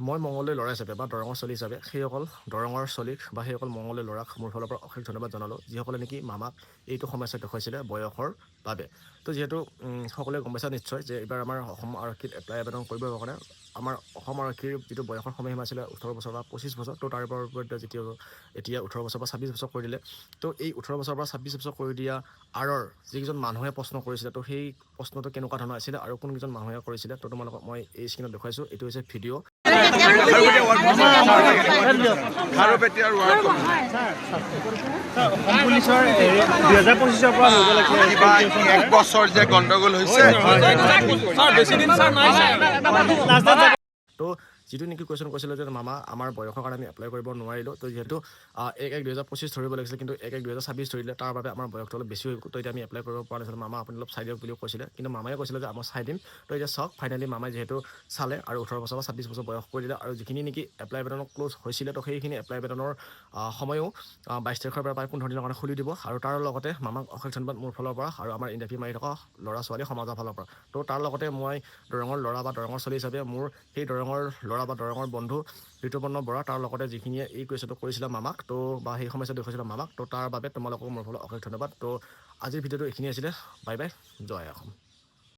মই মঙললৈ ল'ৰা হিচাপে বা দৰঙৰ চলি হিচাপে সেইসকল দৰঙৰ চলিক বা সেইসকল মঙললৈ ল'ৰাক মোৰ ফালৰ পৰা অশেষ ধন্যবাদ জনালোঁ, যিসকলে নেকি মামাক এইটো সমস্যাত দেখুৱাইছিলে বয়সৰ বাবে। তো যিহেতু সকলোৱে গম পাইছা নিশ্চয় যে এইবাৰ আমাৰ অসম আৰক্ষীত এপ্লাই আবেদন কৰিবৰ কাৰণে আমাৰ অসম আৰক্ষীৰ যিটো বয়সৰ সময়সীমা আছিলে 18 বছৰ বা 25 বছৰ, তো তাৰ পৰিৱৰ্তে এতিয়া 18 বছৰ বা 26 বছৰ কৰি দিলে। তো এই 18 বছৰৰ পৰা 26 বছৰ কৰি দিয়া আঁৰৰ যিকেইজন মানুহে প্ৰশ্ন কৰিছিলে, তো সেই প্ৰশ্নটো কেনেকুৱা ধৰণৰ আছিলে আৰু কোনকেইজন মানুহে কৰিছিলে, তো তোমালোকক মই এই স্ক্ৰীণত দেখুৱাইছোঁ। এইটো হৈছে ভিডিঅ'। পুলিচৰ 2025 পৰা হৈ গ'ল কিবা এক বছৰ যে গণ্ডগোল হৈছে। তো যিটো নেকি কুৱেশ্যন কৈছিলে যে মামা আমাৰ বয়সৰ কাৰণে আমি এপ্লাই কৰিব নোৱাৰিলোঁ, তো যিহেতু 1/1/2025 ধৰিব লাগিছিলে, কিন্তু 1/1/2026 ধৰিলে, তাৰ বাবে আমাৰ বয়সটো অলপ বেছি হৈ গ'ল। তো এতিয়া আমি এপ্লাই কৰিব পৰা নাছিলোঁ। মামা আপুনি অলপ চাই দিয়ক বুলিও কৈছিলে, কিন্তু মামায়ে কৈছিলে যে মই চাই দিম। তো এতিয়া চাওক, ফাইনেলি মামাই যিহেতু চালে আৰু 18 বছৰ বা 26 বছৰ বয়স কৰি দিলে, আৰু যিখিনি নেকি এপ্লাই আবেদনৰ ক্ল'জ হৈছিলে, তো সেইখিনি এপ্লাই আবেদনৰ সময়ো 22 তাৰিখৰ পৰা প্ৰায় 15 দিনৰ কাৰণে খুলি দিব। আৰু তাৰ লগতে মামাক অশেষ ধন্যবাদ মোৰ ফালৰ পৰা আৰু আমাৰ ইণ্টাৰভিউ মাৰি থকা ল'ৰা ছোৱালী সমাজৰ ফালৰ পৰা। তো তাৰ লগতে মই দৰঙৰ ল'ৰা বা দৰঙৰ চলি হিচাপে মোৰ সেই দৰঙৰ ল'ৰা বা দৰঙৰ বন্ধু ঋতুপৰ্ণ বৰা, তাৰ লগতে যিখিনিয়ে এই কুৱেশ্যনটো কৰিছিলে মামাক, তো বা সেই সমস্যা দেখুৱাইছিলে মামাক, তো তাৰ বাবে তোমালোকক মোৰ ফালৰ অশেষ ধন্যবাদ। তো আজিৰ ভিডিঅ'টো এইখিনি আছিলে। বাই বাই, জয় অসম।